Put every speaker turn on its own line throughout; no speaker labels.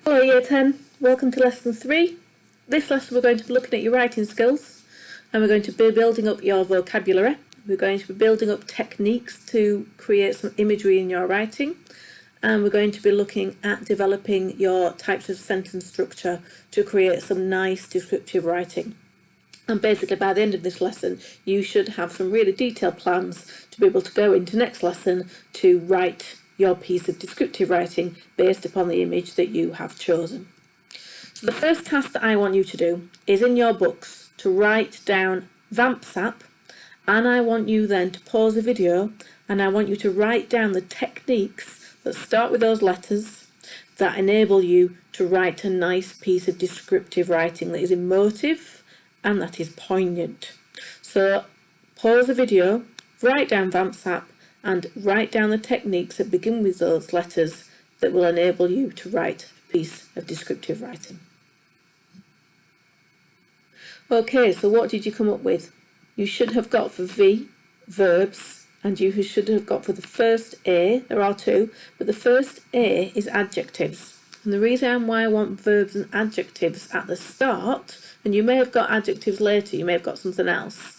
Hello Year 10, welcome to Lesson 3. This lesson we're going to be looking at your writing skills and we're going to be building up your vocabulary. We're going to be building up techniques to create some imagery in your writing, and we're going to be looking at developing your types of sentence structure to create some nice descriptive writing. And basically by the end of this lesson you should have some really detailed plans to be able to go into next lesson to write your piece of descriptive writing based upon the image that you have chosen. So the first task that I want you to do is in your books to write down VampSap, and I want you then to pause the video and I want you to write down the techniques that start with those letters that enable you to write a nice piece of descriptive writing that is emotive and that is poignant. So pause the video, write down VampSap and write down the techniques that begin with those letters that will enable you to write a piece of descriptive writing. Okay, so what did you come up with? You should have got for V, verbs, and you should have got for the first A, there are two, but the first A is adjectives. And the reason why I want verbs and adjectives at the start, and you may have got adjectives later, you may have got something else,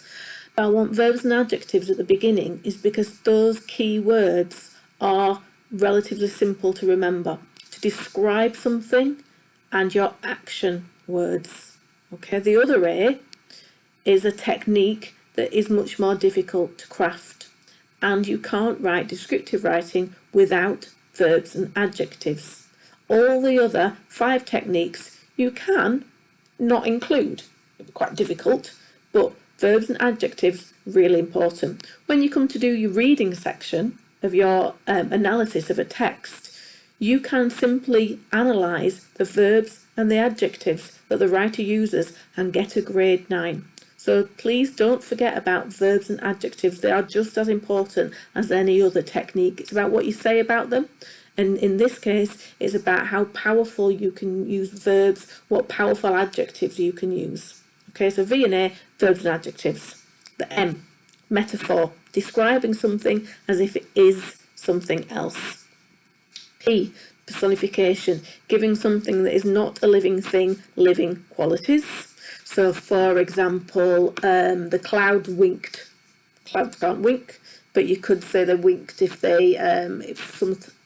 but I want verbs and adjectives at the beginning is because those key words are relatively simple to remember, to describe something and your action words. Okay, the other A is a technique that is much more difficult to craft, and you can't write descriptive writing without verbs and adjectives. All the other 5 techniques you can not include. It's quite difficult, but verbs and adjectives really important. When you come to do your reading section of your analysis of a text, you can simply analyse the verbs and the adjectives that the writer uses and get a grade 9. So please don't forget about verbs and adjectives. They are just as important as any other technique. It's about what you say about them. And in this case, it's about how powerful you can use verbs, what powerful adjectives you can use. Okay, so V and A, verbs and adjectives. The M, metaphor, describing something as if it is something else. P, personification, giving something that is not a living thing living qualities. So, for example, the clouds winked. Clouds can't wink, but you could say they winked if a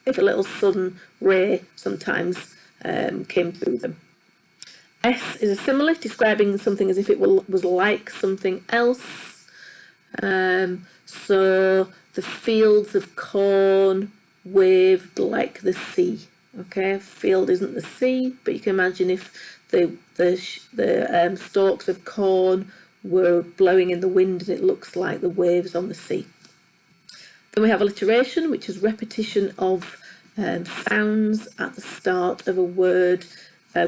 little sun ray sometimes came through them. S is a simile, describing something as if it was like something else. So the fields of corn waved like the sea. Okay, field isn't the sea, but you can imagine if the stalks of corn were blowing in the wind and it looks like the waves on the sea. Then we have alliteration, which is repetition of sounds at the start of a word.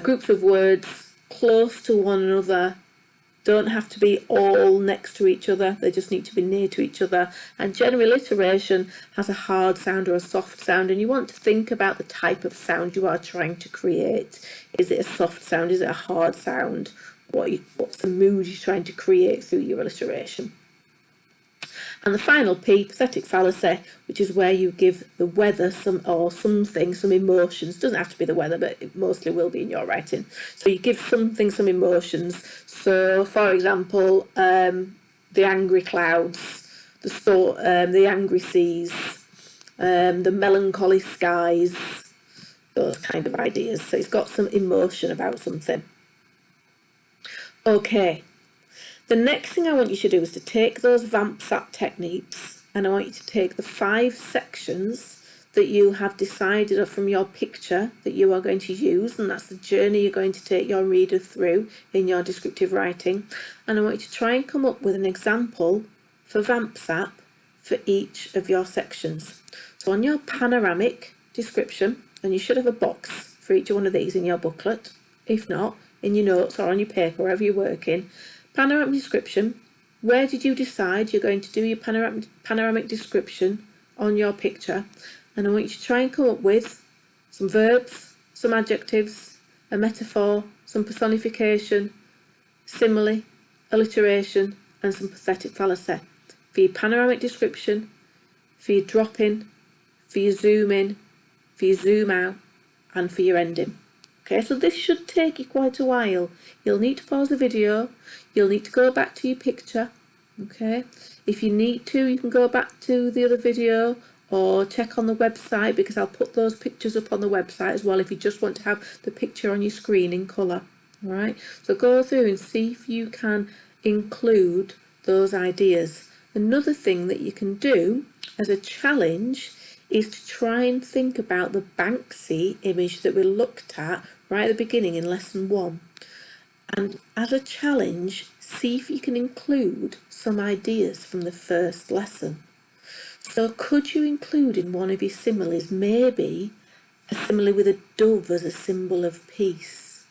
Groups of words close to one another don't have to be all next to each other, they just need to be near to each other. And general alliteration has a hard sound or a soft sound, and you want to think about the type of sound you are trying to create. Is it a soft sound? Is it a hard sound? What's the mood you're trying to create through your alliteration? And the final P, pathetic fallacy, which is where you give the weather some emotions. It doesn't have to be the weather, but it mostly will be in your writing. So you give something some emotions. So, for example, the angry clouds, the angry seas, the melancholy skies, those kind of ideas. So it's got some emotion about something. Okay. The next thing I want you to do is to take those VampSap techniques, and I want you to take the 5 sections that you have decided from your picture that you are going to use, and that's the journey you're going to take your reader through in your descriptive writing, and I want you to try and come up with an example for VampSap for each of your sections. So on your panoramic description, and you should have a box for each one of these in your booklet, if not, in your notes or on your paper, wherever you're working. Panoramic description, where did you decide you're going to do your panoramic description on your picture? And I want you to try and come up with some verbs, some adjectives, a metaphor, some personification, simile, alliteration, and some pathetic fallacy for your panoramic description, for your drop in, for your zoom in, for your zoom out, and for your ending. Okay, so this should take you quite a while. You'll need to pause the video. You'll need to go back to your picture. Okay, if you need to, you can go back to the other video or check on the website, because I'll put those pictures up on the website as well if you just want to have the picture on your screen in colour. Alright, so go through and see if you can include those ideas. Another thing that you can do as a challenge is to try and think about the Banksy image that we looked at right at the beginning in lesson 1. And as a challenge, see if you can include some ideas from the first lesson. So could you include in one of your similes maybe a simile with a dove as a symbol of peace?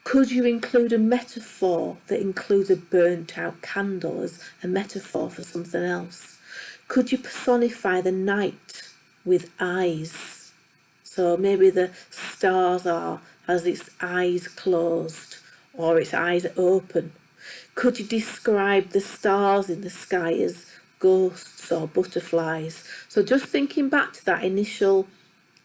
Could you include a metaphor that includes a burnt out candle as a metaphor for something else? Could you personify the night with eyes? So maybe the stars has its eyes closed or its eyes open. Could you describe the stars in the sky as ghosts or butterflies? So just thinking back to that initial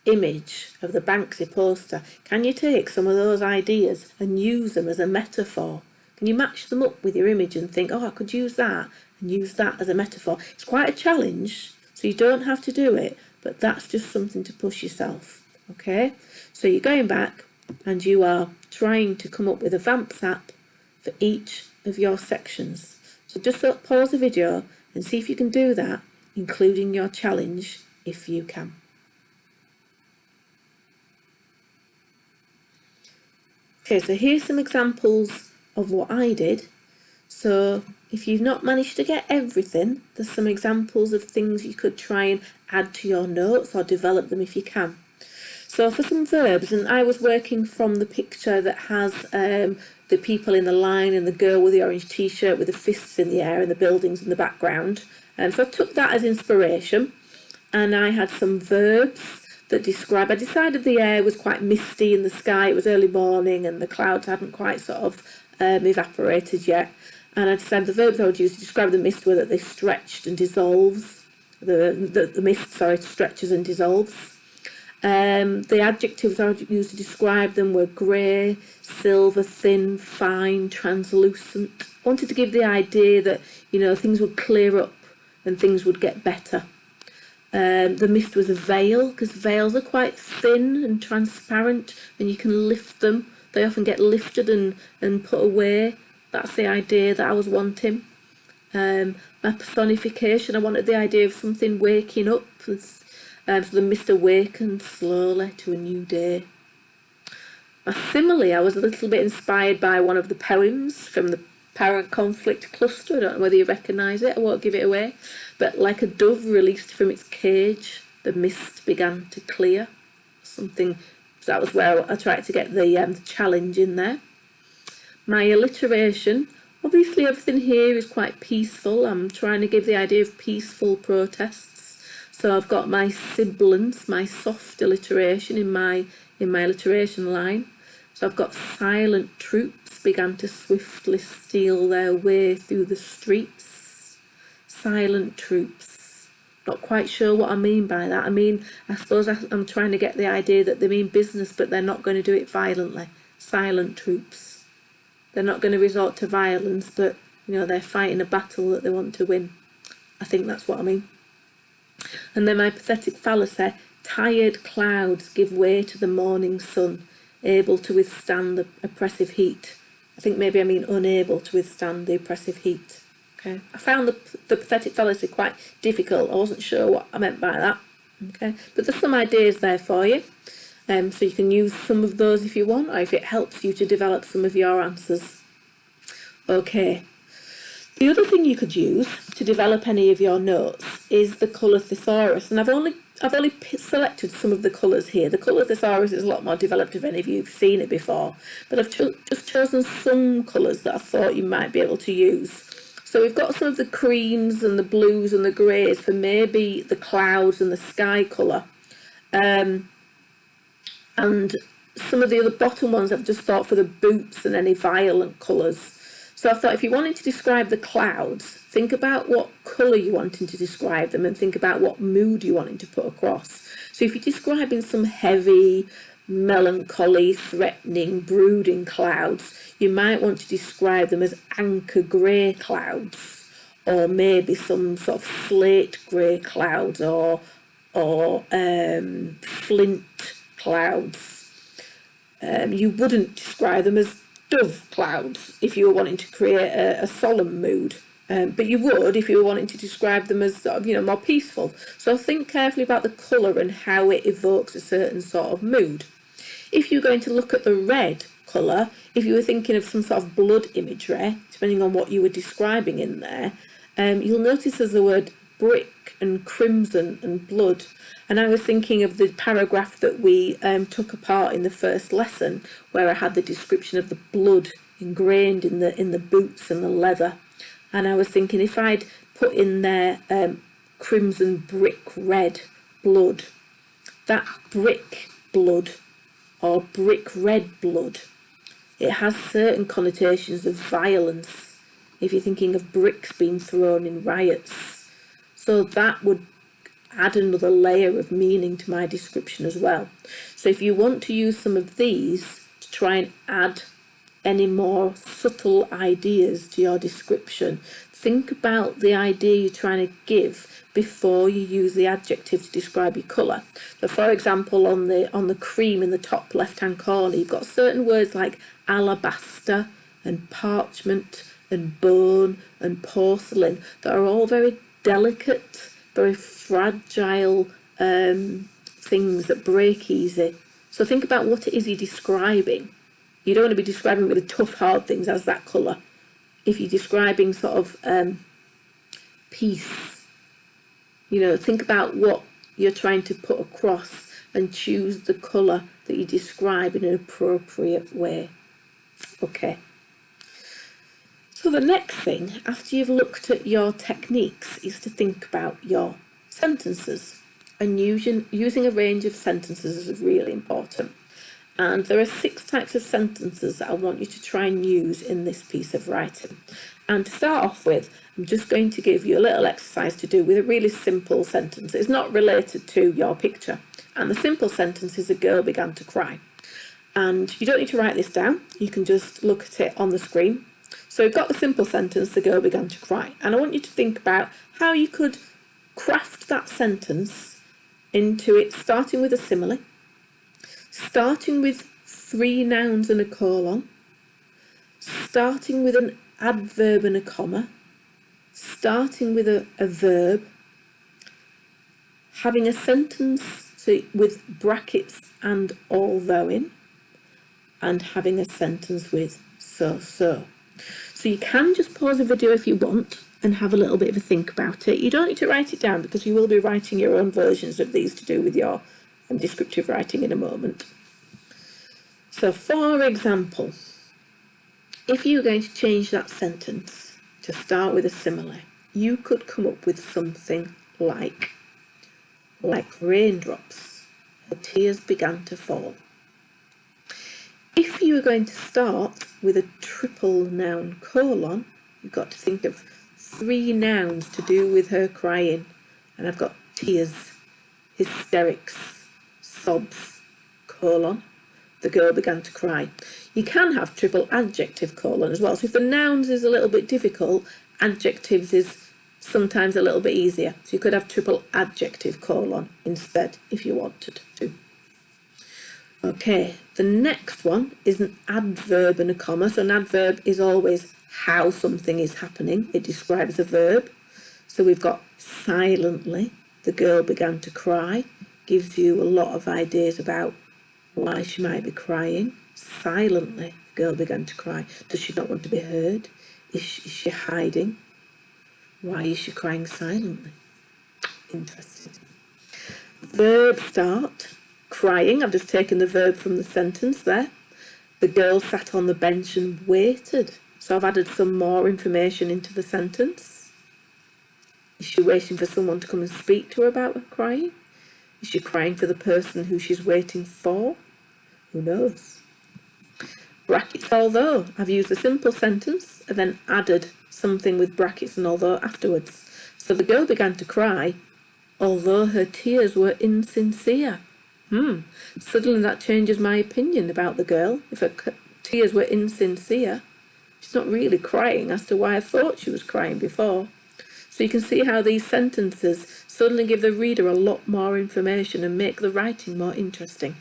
image of the Banksy poster, can you take some of those ideas and use them as a metaphor? Can you match them up with your image and think, oh, I could use that and use that as a metaphor? It's quite a challenge, so you don't have to do it, but that's just something to push yourself. Okay, so you're going back and you are trying to come up with a VAMPS app for each of your sections. So just pause the video and see if you can do that, including your challenge if you can. Okay, so here's some examples of what I did. So if you've not managed to get everything, there's some examples of things you could try and add to your notes or develop them if you can. So for some verbs, and I was working from the picture that has the people in the line and the girl with the orange t-shirt with the fists in the air and the buildings in the background. So I took that as inspiration, and I had some verbs that describe. I decided the air was quite misty in the sky. It was early morning and the clouds hadn't quite sort of evaporated yet. And I decided the verbs I would use to describe the mist were that they stretched and dissolves. The mist, stretches and dissolves. The adjectives I would use to describe them were grey, silver, thin, fine, translucent. I wanted to give the idea that, you know, things would clear up and things would get better. The mist was a veil, because veils are quite thin and transparent and you can lift them. They often get lifted and put away. That's the idea that I was wanting. My personification, I wanted the idea of something waking up. So the mist awakened slowly to a new day. My simile, I was a little bit inspired by one of the poems from the Parent Conflict Cluster. I don't know whether you recognise it, I won't give it away. But like a dove released from its cage, the mist began to clear. Something, so that was where I tried to get the challenge in there. My alliteration, obviously everything here is quite peaceful. I'm trying to give the idea of peaceful protests. So I've got my sibilance, my soft alliteration in my alliteration line. So I've got silent troops began to swiftly steal their way through the streets. Silent troops. Not quite sure what I mean by that. I mean, I suppose I'm trying to get the idea that they mean business, but they're not going to do it violently. Silent troops. They're not going to resort to violence, but, you know, they're fighting a battle that they want to win. I think that's what I mean. And then my pathetic fallacy, tired clouds give way to the morning sun, able to withstand the oppressive heat. I think maybe I mean unable to withstand the oppressive heat. Okay, I found the pathetic fallacy quite difficult. I wasn't sure what I meant by that. Okay, but there's some ideas there for you. So you can use some of those if you want, or if it helps you to develop some of your answers. Okay. The other thing you could use to develop any of your notes is the colour thesaurus, and I've only selected some of the colours here. The colour thesaurus is a lot more developed if any of you have seen it before, but I've just chosen some colours that I thought you might be able to use. So we've got some of the creams and the blues and the greys for maybe the clouds and the sky colour, and some of the other bottom ones I've just thought for the boots and any violent colours. So I thought if you wanted to describe the clouds, think about what colour you're wanting to describe them and think about what mood you're wanting to put across. So if you're describing some heavy, melancholy, threatening, brooding clouds, you might want to describe them as anchor grey clouds, or maybe some sort of slate grey clouds, or flint clouds. You wouldn't describe them as dove clouds if you were wanting to create a solemn mood. But you would if you were wanting to describe them as sort of, more peaceful. So think carefully about the colour and how it evokes a certain sort of mood. If you're going to look at the red colour, if you were thinking of some sort of blood imagery, depending on what you were describing in there, you'll notice there's the word brick and crimson and blood. And I was thinking of the paragraph that we took apart in the first lesson, where I had the description of the blood ingrained in the boots and the leather. And I was thinking if I'd put in there crimson brick red blood, that brick blood or brick red blood, it has certain connotations of violence if you're thinking of bricks being thrown in riots. So that would add another layer of meaning to my description as well. So if you want to use some of these to try and add any more subtle ideas to your description, think about the idea you're trying to give before you use the adjective to describe your colour. So for example, on the cream in the top left hand corner, you've got certain words like alabaster and parchment and bone and porcelain that are all very delicate, very fragile things that break easy. So think about what it is you're describing. You don't want to be describing really tough, hard things as that colour. If you're describing sort of peace, think about what you're trying to put across and choose the colour that you describe in an appropriate way. Okay. So the next thing, after you've looked at your techniques, is to think about your sentences. And using a range of sentences is really important. And there are 6 types of sentences that I want you to try and use in this piece of writing. And to start off with, I'm just going to give you a little exercise to do with a really simple sentence. It's not related to your picture. And the simple sentence is, a girl began to cry. And you don't need to write this down. You can just look at it on the screen. So we've got the simple sentence, the girl began to cry. And I want you to think about how you could craft that sentence into it, starting with a simile, starting with 3 nouns and a colon, starting with an adverb and a comma, starting with a verb, having a sentence with brackets and although in, and having a sentence with so. So you can just pause the video if you want and have a little bit of a think about it. You don't need to write it down because you will be writing your own versions of these to do with your descriptive writing in a moment. So for example, if you were going to change that sentence to start with a simile, you could come up with something like raindrops, her tears began to fall. If you were going to start with a triple noun colon, you've got to think of 3 nouns to do with her crying. And I've got tears, hysterics, sobs, colon. The girl began to cry. You can have triple adjective colon as well. So if the nouns is a little bit difficult, adjectives is sometimes a little bit easier. So you could have triple adjective colon instead if you wanted to. Okay, the next one is an adverb and a comma. So an adverb is always how something is happening. It describes a verb. So we've got silently, the girl began to cry. Gives you a lot of ideas about why she might be crying. Silently, the girl began to cry. Does she not want to be heard? Is she hiding? Why is she crying silently? Interesting. Verb start. Crying, I've just taken the verb from the sentence there. The girl sat on the bench and waited. So I've added some more information into the sentence. Is she waiting for someone to come and speak to her about her crying? Is she crying for the person who she's waiting for? Who knows? Brackets although. I've used a simple sentence and then added something with brackets and although afterwards. So the girl began to cry, although her tears were insincere. Suddenly that changes my opinion about the girl. If her tears were insincere, she's not really crying as to why I thought she was crying before. So you can see how these sentences suddenly give the reader a lot more information and make the writing more interesting.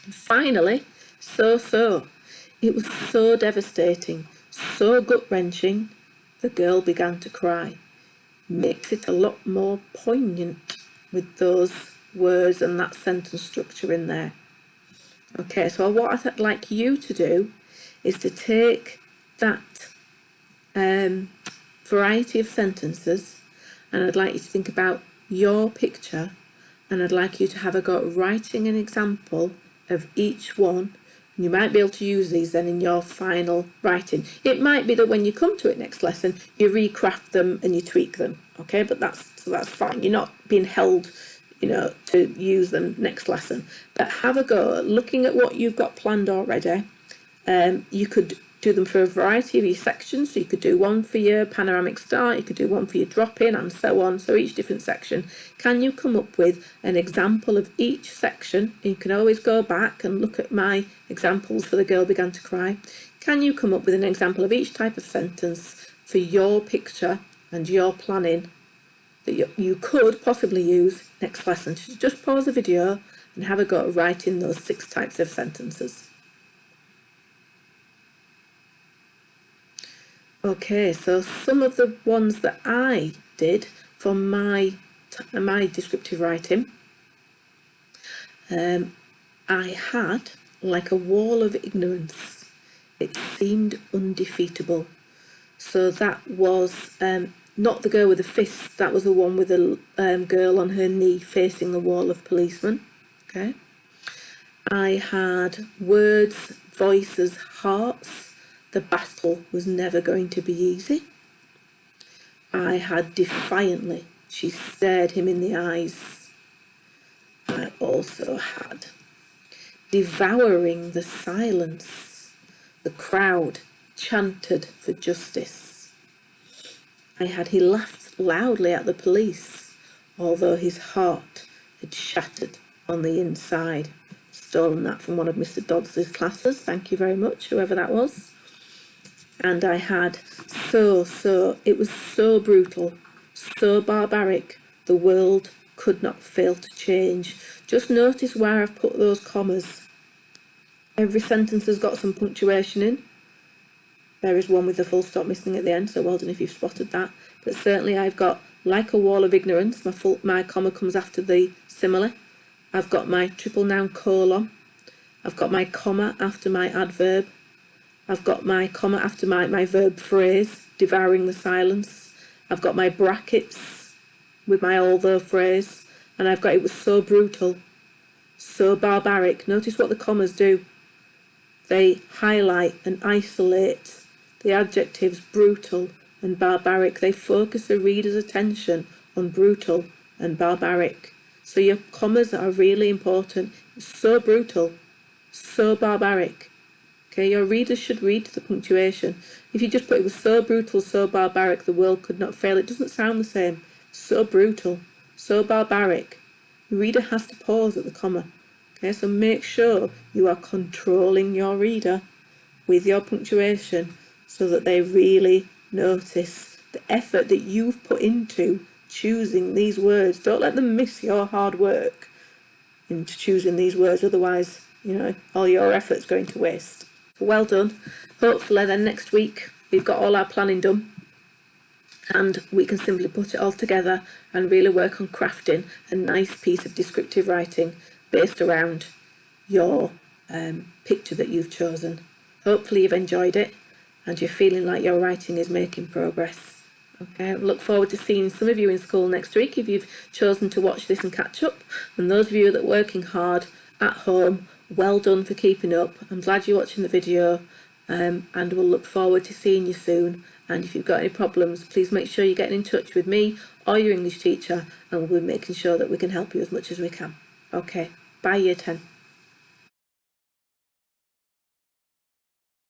And finally, so. It was so devastating, so gut-wrenching, the girl began to cry. Makes it a lot more poignant with those words and that sentence structure in there. Okay, so what I'd like you to do is to take that variety of sentences, and I'd like you to think about your picture, and I'd like you to have a go at writing an example of each one. And you might be able to use these then in your final writing. It might be that when you come to it next lesson, you recraft them and you tweak them, okay? But that's fine. You're not being held, to use them next lesson. But have a go at looking at what you've got planned already. You could do them for a variety of your sections. So you could do one for your panoramic start, you could do one for your drop-in, and so on. So each different section. Can you come up with an example of each section? You can always go back and look at my examples for the girl began to cry. Can you come up with an example of each type of sentence for your picture and your planning that you could possibly use next lesson? So just pause the video and have a go at writing those 6 types of sentences. Okay, so some of the ones that I did for my descriptive writing, I had like a wall of ignorance. It seemed undefeatable. So that was not the girl with the fist, that was the one with the girl on her knee facing the wall of policemen. Okay. I had words, voices, hearts. The battle was never going to be easy. I had defiantly. She stared him in the eyes. I also had devouring the silence. The crowd chanted for justice. I had he laughed loudly at the police, although his heart had shattered on the inside. Stolen that from one of Mr. Dodds' classes. Thank you very much, whoever that was. And I had it was so brutal, so barbaric, the world could not fail to change. Just notice where I've put those commas. Every sentence has got some punctuation in. There is one with the full stop missing at the end, so well done if you've spotted that. But certainly I've got like a wall of ignorance, my comma comes after the simile. I've got my triple noun colon. I've got my comma after my adverb. I've got my comma after my verb phrase, devouring the silence. I've got my brackets with my although phrase. And I've got it was so brutal, so barbaric. Notice what the commas do. They highlight and isolate the adjectives brutal and barbaric. They focus the reader's attention on brutal and barbaric. So your commas are really important. It's so brutal, so barbaric. Okay, your readers should read the punctuation. If you just put it was so brutal, so barbaric, the world could not fail, it doesn't sound the same. So brutal, so barbaric. The reader has to pause at the comma. Okay, so make sure you are controlling your reader with your punctuation so that they really notice the effort that you've put into choosing these words. Don't let them miss your hard work into choosing these words, otherwise, all your effort's going to waste. Well done. Hopefully then next week we've got all our planning done and we can simply put it all together and really work on crafting a nice piece of descriptive writing based around your picture that you've chosen. Hopefully you've enjoyed it and you're feeling like your writing is making progress. Okay, I look forward to seeing some of you in school next week if you've chosen to watch this and catch up. And those of you that are working hard at home, well done for keeping up. I'm glad you're watching the video and we'll look forward to seeing you soon. And if you've got any problems, please make sure you're getting in touch with me or your English teacher and we'll be making sure that we can help you as much as we can. Okay, bye Year 10.